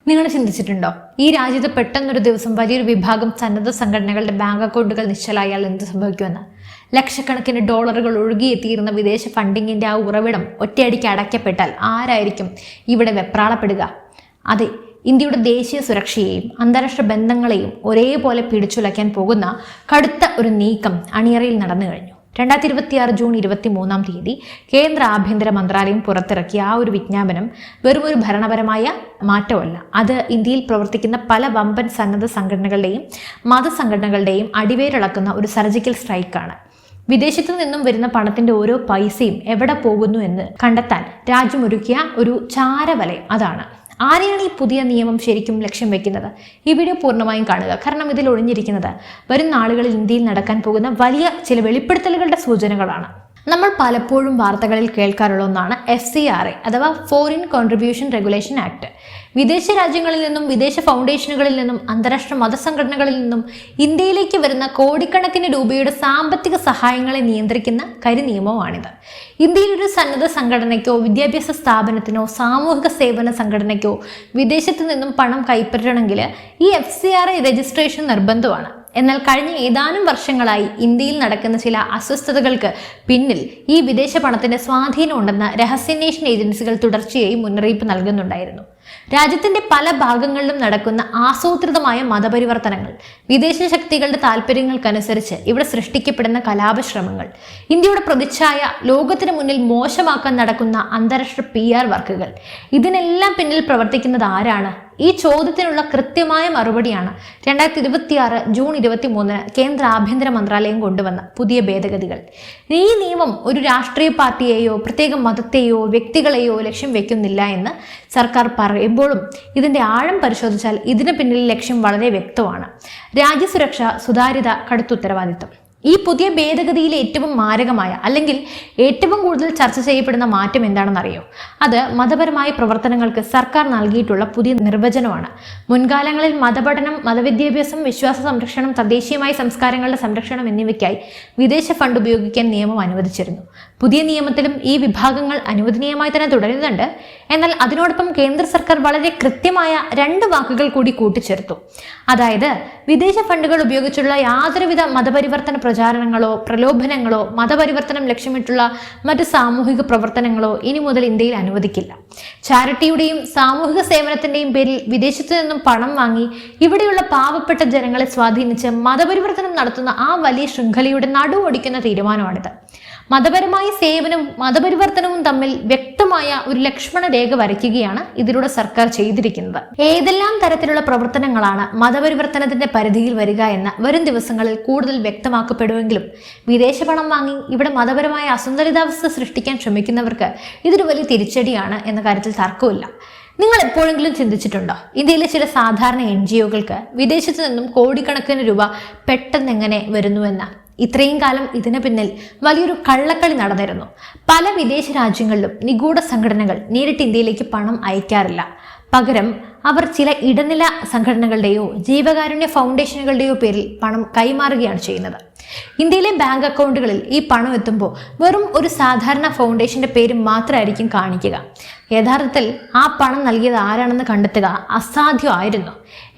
നിങ്ങൾ ചിന്തിച്ചിട്ടുണ്ടോ, ഈ രാജ്യത്ത് പെട്ടെന്നൊരു ദിവസം വലിയൊരു വിഭാഗം സന്നദ്ധ സംഘടനകളുടെ ബാങ്ക് അക്കൗണ്ടുകൾ നിശ്ചലായാൽ എന്ത് സംഭവിക്കുമെന്ന്? ലക്ഷക്കണക്കിന് ഡോളറുകൾ ഒഴുകിയെത്തിയിരുന്ന വിദേശ ഫണ്ടിങ്ങിന്റെ ആ ഉറവിടം ഒറ്റയടിക്ക് അടയ്ക്കപ്പെട്ടാൽ ആരായിരിക്കും ഇവിടെ വെപ്രാളപ്പെടുക? അതെ, ഇന്ത്യയുടെ ദേശീയ സുരക്ഷയെയും അന്താരാഷ്ട്ര ബന്ധങ്ങളെയും ഒരേപോലെ പിടിച്ചുലയ്ക്കാൻ പോകുന്ന കടുത്ത ഒരു നീക്കം അണിയറയിൽ നടന്നു കഴിഞ്ഞു. 2026 ജൂൺ 23 കേന്ദ്ര ആഭ്യന്തര മന്ത്രാലയം പുറത്തിറക്കിയ ആ ഒരു വിജ്ഞാപനം വെറും ഒരു ഭരണപരമായ മാറ്റമല്ല. അത് ഇന്ത്യയിൽ പ്രവർത്തിക്കുന്ന പല വമ്പൻ സന്നദ്ധ സംഘടനകളുടെയും മതസംഘടനകളുടെയും അടിവേരിളക്കുന്ന ഒരു സർജിക്കൽ സ്ട്രൈക്കാണ്. വിദേശത്തു നിന്നും വരുന്ന പണത്തിന്റെ ഓരോ പൈസയും എവിടെ പോകുന്നു എന്ന് കണ്ടെത്താൻ രാജ്യമൊരുക്കിയ ഒരു ചാരവലയം അതാണ്. ആരെയാണ് ഈ പുതിയ നിയമം ശരിക്കും ലക്ഷ്യം വെക്കുന്നത്? ഈ വീഡിയോ പൂർണ്ണമായും കാണുക, കാരണം ഇതിൽ ഒളിഞ്ഞിരിക്കുന്നത് വരും നാളുകളിൽ ഇന്ത്യയിൽ നടക്കാൻ പോകുന്ന വലിയ ചില വെളിപ്പെടുത്തലുകളുടെ സൂചനകളാണ്. നമ്മൾ പലപ്പോഴും വാർത്തകളിൽ കേൾക്കാറുള്ള ഒന്നാണ് FCRA അഥവാ ഫോറിൻ കോൺട്രിബ്യൂഷൻ റെഗുലേഷൻ ആക്ട്. വിദേശ രാജ്യങ്ങളിൽ നിന്നും വിദേശ ഫൗണ്ടേഷനുകളിൽ നിന്നും അന്താരാഷ്ട്ര മതസംഘടനകളിൽ നിന്നും ഇന്ത്യയിലേക്ക് വരുന്ന കോടിക്കണക്കിന് രൂപയുടെ സാമ്പത്തിക സഹായങ്ങളെ നിയന്ത്രിക്കുന്ന കരിനിയമമാണിത്. ഇന്ത്യയിൽ ഒരു സന്നദ്ധ സംഘടനയ്ക്കോ വിദ്യാഭ്യാസ സ്ഥാപനത്തിനോ സാമൂഹിക സേവന സംഘടനയ്ക്കോ വിദേശത്ത് നിന്നും പണം കൈപ്പറ്റണമെങ്കിൽ ഈ FCRA രജിസ്ട്രേഷൻ നിർബന്ധമാണ്. എന്നാൽ കഴിഞ്ഞ ഏതാനും വർഷങ്ങളായി ഇന്ത്യയിൽ നടക്കുന്ന ചില അസ്വസ്ഥതകൾക്ക് പിന്നിൽ ഈ വിദേശ പണത്തിന്റെ സ്വാധീനം ഉണ്ടെന്ന് രഹസ്യാന്വേഷണ ഏജൻസികൾ തുടർച്ചയായി മുന്നറിയിപ്പ് നൽകുന്നുണ്ടായിരുന്നു. രാജ്യത്തിന്റെ പല ഭാഗങ്ങളിലും നടക്കുന്ന ആസൂത്രിതമായ മതപരിവർത്തനങ്ങൾ, വിദേശ ശക്തികളുടെ താല്പര്യങ്ങൾക്കനുസരിച്ച് ഇവിടെ സൃഷ്ടിക്കപ്പെടുന്ന കലാപശ്രമങ്ങൾ, ഇന്ത്യയുടെ പ്രതിച്ഛായ ലോകത്തിന് മുന്നിൽ മോശമാക്കാൻ നടക്കുന്ന അന്താരാഷ്ട്ര PR വർക്കുകൾ, ഇതിനെല്ലാം പിന്നിൽ പ്രവർത്തിക്കുന്നത് ആരാണ്? ഈ ചോദ്യത്തിനുള്ള കൃത്യമായ മറുപടിയാണ് 2026 ജൂൺ 23 കേന്ദ്ര ആഭ്യന്തര മന്ത്രാലയം കൊണ്ടുവന്ന പുതിയ ഭേദഗതികൾ. ഈ നിയമം ഒരു രാഷ്ട്രീയ പാർട്ടിയെയോ പ്രത്യേക മതത്തെയോ വ്യക്തികളെയോ ലക്ഷ്യം വെക്കുന്നില്ല എന്ന് സർക്കാർ പറയുമ്പോഴും ഇതിന്റെ ആഴം പരിശോധിച്ചാൽ ഇതിന് പിന്നിൽ ലക്ഷ്യം വളരെ വ്യക്തമാണ്. രാജ്യസുരക്ഷ, സുതാര്യത, കടുത്ത ഉത്തരവാദിത്തം. ഈ പുതിയ ഭേദഗതിയിലെ ഏറ്റവും മാരകമായ അല്ലെങ്കിൽ ഏറ്റവും കൂടുതൽ ചർച്ച ചെയ്യപ്പെടുന്ന മാറ്റം എന്താണെന്നറിയോ? അത് മതപരമായ പ്രവർത്തനങ്ങൾക്ക് സർക്കാർ നൽകിയിട്ടുള്ള പുതിയ നിർവചനമാണ്. മുൻകാലങ്ങളിൽ മതപഠനം, മതവിദ്യാഭ്യാസം, വിശ്വാസ സംരക്ഷണം, തദ്ദേശീയമായ സംസ്കാരങ്ങളുടെ സംരക്ഷണം എന്നിവയ്ക്കായി വിദേശ ഫണ്ട് ഉപയോഗിക്കാൻ നിയമം അനുവദിച്ചിരുന്നു. പുതിയ നിയമത്തിലും ഈ വിഭാഗങ്ങൾ അനുവദനീയമായി തന്നെ തുടരുന്നുണ്ട്. എന്നാൽ അതിനോടൊപ്പം കേന്ദ്ര സർക്കാർ വളരെ കൃത്യമായ 2 വാക്കുകൾ കൂടി കൂട്ടിച്ചേർത്തു. അതായത് വിദേശ ഫണ്ടുകൾ ഉപയോഗിച്ചുള്ള യാതൊരുവിധ മതപരിവർത്തന പ്രചാരണങ്ങളോ പ്രലോഭനങ്ങളോ മതപരിവർത്തനം ലക്ഷ്യമിട്ടുള്ള മറ്റ് സാമൂഹിക പ്രവർത്തനങ്ങളോ ഇനി മുതൽ ഇന്ത്യയിൽ അനുവദിക്കില്ല. ചാരിറ്റിയുടെയും സാമൂഹിക സേവനത്തിന്റെയും പേരിൽ വിദേശത്തു നിന്നും പണം വാങ്ങി ഇവിടെയുള്ള പാവപ്പെട്ട ജനങ്ങളെ സ്വാധീനിച്ച് മതപരിവർത്തനം നടത്തുന്ന ആ വലിയ ശൃംഖലയുടെ നടുവൊടിക്കുന്ന തീരുമാനമാണിത്. മതപരമായ സേവനവും മതപരിവർത്തനവും തമ്മിൽ വ്യക്തമായ ഒരു ലക്ഷ്മണ രേഖ വരയ്ക്കുകയാണ് ഇതിലൂടെ സർക്കാർ ചെയ്തിരിക്കുന്നത്. ഏതെല്ലാം തരത്തിലുള്ള പ്രവർത്തനങ്ങളാണ് മതപരിവർത്തനത്തിന്റെ പരിധിയിൽ വരിക എന്ന് വരും ദിവസങ്ങളിൽ കൂടുതൽ വ്യക്തമാക്കപ്പെടുമെങ്കിലും വിദേശ പണം വാങ്ങി ഇവിടെ മതപരമായ അസന്തുലിതാവസ്ഥ സൃഷ്ടിക്കാൻ ശ്രമിക്കുന്നവർക്ക് ഇതൊരു വലിയ തിരിച്ചടിയാണ് എന്ന കാര്യത്തിൽ തർക്കമില്ല. നിങ്ങൾ എപ്പോഴെങ്കിലും ചിന്തിച്ചിട്ടുണ്ടോ, ഇന്ത്യയിലെ ചില സാധാരണ NGOകൾക്ക് വിദേശത്തു നിന്നും കോടിക്കണക്കിന് രൂപ പെട്ടെന്ന് എങ്ങനെ വരുന്നുവെന്ന്? ഇത്രയും കാലം ഇതിന് പിന്നിൽ വലിയൊരു കള്ളക്കളി നടന്നിരുന്നു. പല വിദേശ രാജ്യങ്ങളിലും നിഗൂഢ സംഘടനകൾ നേരിട്ട് ഇന്ത്യയിലേക്ക് പണം അയക്കാറില്ല. പകരം അവർ ചില ഇടനില സംഘടനകളുടെയോ ജീവകാരുണ്യ ഫൗണ്ടേഷനുകളുടെയോ പേരിൽ പണം കൈമാറുകയാണ് ചെയ്യുന്നത്. ഇന്ത്യയിലെ ബാങ്ക് അക്കൗണ്ടുകളിൽ ഈ പണം എത്തുമ്പോൾ വെറും ഒരു സാധാരണ ഫൗണ്ടേഷന്റെ പേര് മാത്രമായിരിക്കും കാണിക്കുക. യഥാർത്ഥത്തിൽ ആ പണം നൽകിയത് ആരാണെന്ന് കണ്ടെത്തുക അസാധ്യമായിരുന്നു.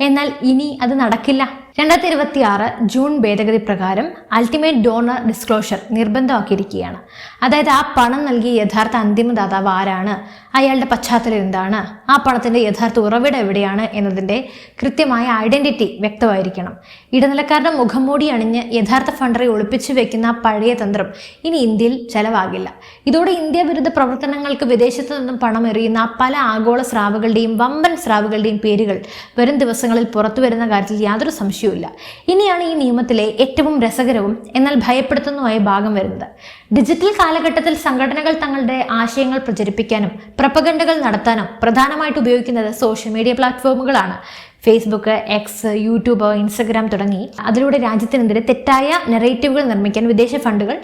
എന്നാൽ ഇനി അത് നടക്കില്ല. 2026 ജൂൺ ഭേദഗതി പ്രകാരം അൾട്ടിമേറ്റ് ഡോണർ ഡിസ്ക്ലോഷർ നിർബന്ധമാക്കിയിരിക്കുകയാണ്. അതായത് ആ പണം നൽകിയ യഥാർത്ഥ അന്തിമദാതാവ് ആരാണ്, അയാളുടെ പശ്ചാത്തലം എന്താണ്, ആ പണത്തിന്റെ യഥാർത്ഥ ഉറവിടം എവിടെയാണ് എന്നതിന്റെ കൃത്യമായ ഐഡന്റിറ്റി വ്യക്തമായിരിക്കണം. ഇടനിലക്കാരുടെ മുഖംമൂടി അണിഞ്ഞ് യഥാർത്ഥ ഫണ്ടറെ ഒളിപ്പിച്ചു വെക്കുന്ന പഴയ തന്ത്രം ഇനി ഇന്ത്യയിൽ ചെലവാകില്ല. ഇതോടെ ഇന്ത്യ വിരുദ്ധ പ്രവർത്തനങ്ങൾക്ക് വിദേശത്തു നിന്നും പണം എറിയുന്ന പല ആഗോള സ്രാവുകളുടെയും വമ്പൻ സ്രാവുകളുടെയും പേരുകൾ വരും ദിവസങ്ങളിൽ പുറത്തു വരുന്ന കാര്യത്തിൽ യാതൊരു സംശയവും. ഇനിയാണ് ഈ നിയമത്തിലെ ഏറ്റവും രസകരവും എന്നാൽ ഭയപ്പെടുത്തുന്നതുമായ ഭാഗം വരുന്നത്. ഡിജിറ്റൽ കാലഘട്ടത്തിൽ സംഘടനകൾ തങ്ങളുടെ ആശയങ്ങൾ പ്രചരിപ്പിക്കാനും പ്രൊപ്പഗണ്ടകൾ നടത്താനും പ്രധാനമായിട്ട് ഉപയോഗിക്കുന്നത് സോഷ്യൽ മീഡിയ പ്ലാറ്റ്ഫോമുകളാണ്. ഫേസ്ബുക്ക്, എക്സ്, യൂട്യൂബ്, ഇൻസ്റ്റഗ്രാം തുടങ്ങി അതിലൂടെ രാജ്യത്തിനെതിരെ തെറ്റായ നെറേറ്റീവുകൾ നിർമ്മിക്കാൻ വിദേശ ഫണ്ടുകൾ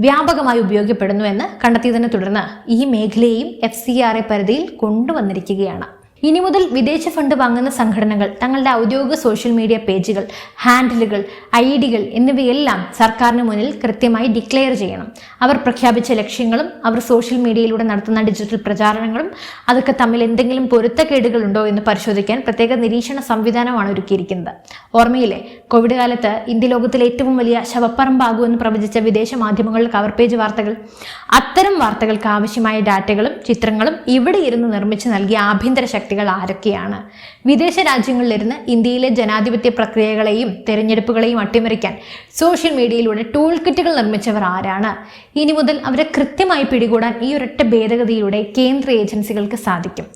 വ്യാപകമായി ഉപയോഗപ്പെടുന്നു എന്ന് കണ്ടെത്തിയതിനെ തുടർന്ന് ഈ മേഖലയെയും FCRA പരിധിയിൽ കൊണ്ടുവന്നിരിക്കുകയാണ്. ഇനി മുതൽ വിദേശ ഫണ്ട് വാങ്ങുന്ന സംഘടനകൾ തങ്ങളുടെ ഔദ്യോഗിക സോഷ്യൽ മീഡിയ പേജുകൾ, ഹാൻഡിലുകൾ, ID-കൾ എന്നിവയെല്ലാം സർക്കാരിന് മുന്നിൽ കൃത്യമായി ഡിക്ലെയർ ചെയ്യണം. അവർ പ്രഖ്യാപിച്ച ലക്ഷ്യങ്ങളും അവർ സോഷ്യൽ മീഡിയയിലൂടെ നടത്തുന്ന ഡിജിറ്റൽ പ്രചാരണങ്ങളും അതൊക്കെ തമ്മിൽ എന്തെങ്കിലും പൊരുത്തക്കേടുകൾ ഉണ്ടോ എന്ന് പരിശോധിക്കാൻ പ്രത്യേക നിരീക്ഷണ സംവിധാനമാണ് ഒരുക്കിയിരിക്കുന്നത്. ഓർമ്മയില്ലേ, കോവിഡ് കാലത്ത് ഇന്ത്യ ലോകത്തിലെ ഏറ്റവും വലിയ ശവപ്പറമ്പാകുമെന്ന് പ്രവചിച്ച വിദേശ മാധ്യമങ്ങളുടെ കവർ പേജ് വാർത്തകൾ. അത്തരം വാർത്തകൾക്ക് ആവശ്യമായ ഡാറ്റകളും ചിത്രങ്ങളും ഇവിടെ ഇരുന്ന് നിർമ്മിച്ച് നൽകിയ ആഭ്യന്തര ശക്തികൾ ആരൊക്കെയാണ്? വിദേശ രാജ്യങ്ങളിലിരുന്ന് ഇന്ത്യയിലെ ജനാധിപത്യ പ്രക്രിയകളെയും തെരഞ്ഞെടുപ്പുകളെയും അട്ടിമറിക്കാൻ സോഷ്യൽ മീഡിയയിലൂടെ ടൂൾ കിറ്റുകൾ നിർമ്മിച്ചവർ ആരാണ്? ഇനി മുതൽ അവരെ കൃത്യമായി പിടികൂടാൻ ഈ ഒരൊറ്റ ഭേദഗതിയിലൂടെ കേന്ദ്ര ഏജൻസികൾക്ക് സാധിക്കും.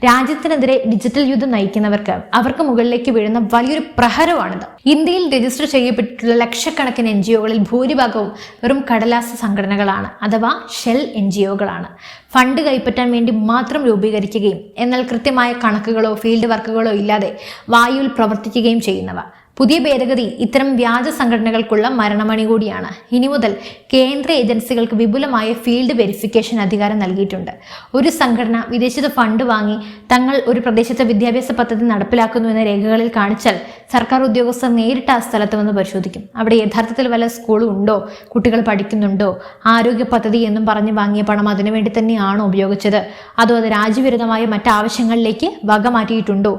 രാജ്യത്തിനെതിരെ ഡിജിറ്റൽ യുദ്ധം നയിക്കുന്നവർക്ക് അവർക്ക് മുകളിലേക്ക് വീഴുന്ന വലിയൊരു പ്രഹരമാണിത്. ഇന്ത്യയിൽ രജിസ്റ്റർ ചെയ്യപ്പെട്ടിട്ടുള്ള ലക്ഷക്കണക്കിന് NGO-കളിൽ ഭൂരിഭാഗവും വെറും കടലാസ സംഘടനകളാണ്, അഥവാ ഷെൽ NGO-കളാണ്. ഫണ്ട് കൈപ്പറ്റാൻ വേണ്ടി മാത്രം രൂപീകരിക്കുകയും എന്നാൽ കൃത്യമായ കണക്കുകളോ ഫീൽഡ് വർക്കുകളോ ഇല്ലാതെ വായുവിൽ പ്രവർത്തിക്കുകയും ചെയ്യുന്നവ. പുതിയ ഭേദഗതി ഇത്തരം വ്യാജ സംഘടനകൾക്കുള്ള മരണമണി കൂടിയാണ്. ഇനി മുതൽ കേന്ദ്ര ഏജൻസികൾക്ക് വിപുലമായ ഫീൽഡ് വെരിഫിക്കേഷൻ അധികാരം നൽകിയിട്ടുണ്ട്. ഒരു സംഘടന വിദേശത്ത് ഫണ്ട് വാങ്ങി തങ്ങൾ ഒരു പ്രദേശത്തെ വിദ്യാഭ്യാസ പദ്ധതി നടപ്പിലാക്കുന്നുവെന്ന രേഖകളിൽ കാണിച്ചാൽ സർക്കാർ ഉദ്യോഗസ്ഥർ നേരിട്ട് ആ സ്ഥലത്ത് വന്ന് പരിശോധിക്കും. അവിടെ യഥാർത്ഥത്തിൽ വല്ല സ്കൂളും ഉണ്ടോ, കുട്ടികൾ പഠിക്കുന്നുണ്ടോ, ആരോഗ്യ പദ്ധതി എന്നും പറഞ്ഞ് വാങ്ങിയ പണം അതിനുവേണ്ടി തന്നെയാണോ ഉപയോഗിച്ചത്, അതോ അത് രാജ്യവിരുദ്ധമായ മറ്റാവശ്യങ്ങളിലേക്ക് വക മാറ്റിയിട്ടുണ്ടോ,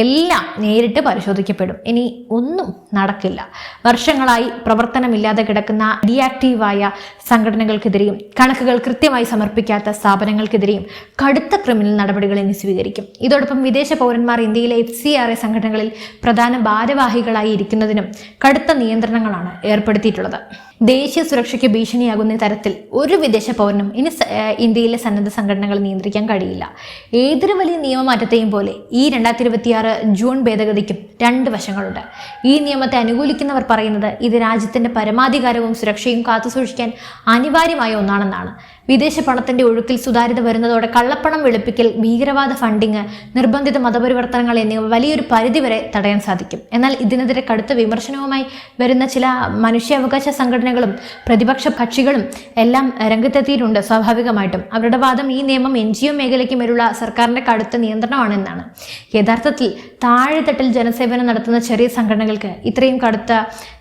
എല്ലാം നേരിട്ട് പരിശോധിക്കപ്പെടും. ഇനി ഒന്നും നടക്കില്ല. വർഷങ്ങളായി പ്രവർത്തനമില്ലാതെ കിടക്കുന്ന ഡീആക്റ്റീവായ സംഘടനകൾക്കെതിരെയും കണക്കുകൾ കൃത്യമായി സമർപ്പിക്കാത്ത സ്ഥാപനങ്ങൾക്കെതിരെയും കടുത്ത ക്രിമിനൽ നടപടികൾ ഇനി സ്വീകരിക്കും. ഇതോടൊപ്പം വിദേശ പൗരന്മാർ ഇന്ത്യയിലെ FCRA സംഘടനകളിൽ പ്രധാന ഭാരവാഹികളായി ഇരിക്കുന്നതിനും കടുത്ത നിയന്ത്രണങ്ങളാണ് ഏർപ്പെടുത്തിയിട്ടുള്ളത്. ദേശീയ സുരക്ഷയ്ക്ക് ഭീഷണിയാകുന്ന തരത്തിൽ ഒരു വിദേശ പൗരനും ഇനി ഇന്ത്യയിലെ സന്നദ്ധ സംഘടനകൾ നിയന്ത്രിക്കാൻ കഴിയില്ല. ഏതൊരു വലിയ നിയമമാറ്റത്തെയും പോലെ ഈ 2026 ജൂൺ ഭേദഗതിക്കും രണ്ട് വശങ്ങളുണ്ട്. ഈ നിയമത്തെ അനുകൂലിക്കുന്നവർ പറയുന്നത് ഇത് രാജ്യത്തിന്റെ പരമാധികാരവും സുരക്ഷയും കാത്തുസൂക്ഷിക്കാൻ അനിവാര്യമായ ഒന്നാണെന്നാണ്. വിദേശ പണത്തിന്റെ ഒഴുക്കിൽ സുതാര്യത വരുന്നതോടെ കള്ളപ്പണം വെളുപ്പിക്കൽ, ഭീകരവാദ ഫണ്ടിങ്, നിർബന്ധിത മതപരിവർത്തനങ്ങൾ എന്നിവ വലിയൊരു പരിധിവരെ തടയാൻ സാധിക്കും. എന്നാൽ ഇതിനെതിരെ കടുത്ത വിമർശനവുമായി വരുന്ന ചില മനുഷ്യാവകാശ സംഘടനകളും പ്രതിപക്ഷ കക്ഷികളും എല്ലാം രംഗത്തെത്തിയിട്ടുണ്ട്. സ്വാഭാവികമായിട്ടും അവരുടെ വാദം ഈ നിയമം NGO മേഖലയ്ക്ക് മേലുള്ള സർക്കാരിന്റെ കടുത്ത നിയന്ത്രണമാണെന്നാണ്. യഥാർത്ഥത്തിൽ താഴെത്തട്ടിൽ ജനസേവനം നടത്തുന്ന ചെറിയ സംഘടനകൾക്ക് ഇത്രയും കടുത്ത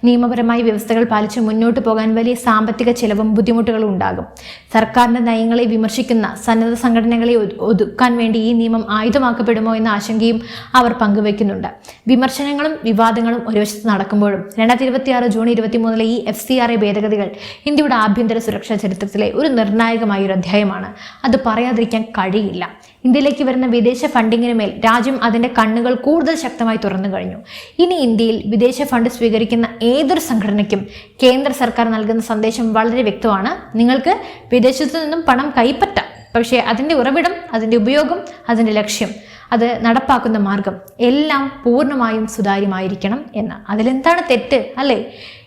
നിയമപരമായ വ്യവസ്ഥകൾ പാലിച്ച് മുന്നോട്ട് പോകാൻ വലിയ സാമ്പത്തിക ചെലവും ബുദ്ധിമുട്ടുകളും ഉണ്ടാകും. സർക്കാരിന്റെ നയങ്ങളെ വിമർശിക്കുന്ന സന്നദ്ധ സംഘടനകളെ ഒതുക്കാൻ വേണ്ടി ഈ നിയമം ആയുധമാക്കപ്പെടുമോ എന്ന ആശങ്കയും അവർ പങ്കുവെക്കുന്നുണ്ട്. വിമർശനങ്ങളും വിവാദങ്ങളും ഒരു വശത്ത് നടക്കുമ്പോഴും 2026 ജൂൺ 23 ഈ FCRA ഭേദഗതികൾ ഇന്ത്യയുടെ ആഭ്യന്തര സുരക്ഷാ ചരിത്രത്തിലെ ഒരു നിർണായകമായ ഒരു അധ്യായമാണ്. അത് പറയാതിരിക്കാൻ കഴിയില്ല. ഇന്ത്യയിലേക്ക് വരുന്ന വിദേശ ഫണ്ടിങ്ങിന് മേൽ രാജ്യം അതിന്റെ കണ്ണുകൾ കൂടുതൽ ശക്തമായി തുറന്നു കഴിഞ്ഞു. ഇനി ഇന്ത്യയിൽ വിദേശ ഫണ്ട് സ്വീകരിക്കുന്ന ഏതൊരു സംഘടനയ്ക്കും കേന്ദ്ര സർക്കാർ നൽകുന്ന സന്ദേശം വളരെ വ്യക്തമാണ്. നിങ്ങൾക്ക് വിദേശത്തു നിന്നും പണം കൈപ്പറ്റാം, പക്ഷേ അതിൻ്റെ ഉറവിടം, അതിൻ്റെ ഉപയോഗം, അതിൻ്റെ ലക്ഷ്യം, അത് നടപ്പാക്കുന്ന മാർഗം എല്ലാം പൂർണ്ണമായും സുതാര്യമായിരിക്കണം എന്ന്. അതിലെന്താണ് തെറ്റ്, അല്ലേ?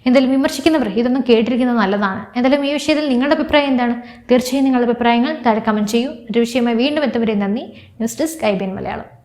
എന്തായാലും വിമർശിക്കുന്നവർ ഇതൊന്നും കേട്ടിരിക്കുന്നത് നല്ലതാണ്. എന്തായാലും ഈ വിഷയത്തിൽ നിങ്ങളുടെ അഭിപ്രായം എന്താണ്? തീർച്ചയായും നിങ്ങളുടെ അഭിപ്രായങ്ങൾ താഴെ കമൻറ്റ് ചെയ്യൂ. ഒരു വിഷയമായി വീണ്ടും എത്തുവരെ നന്ദി. News desk IBN Malayalam.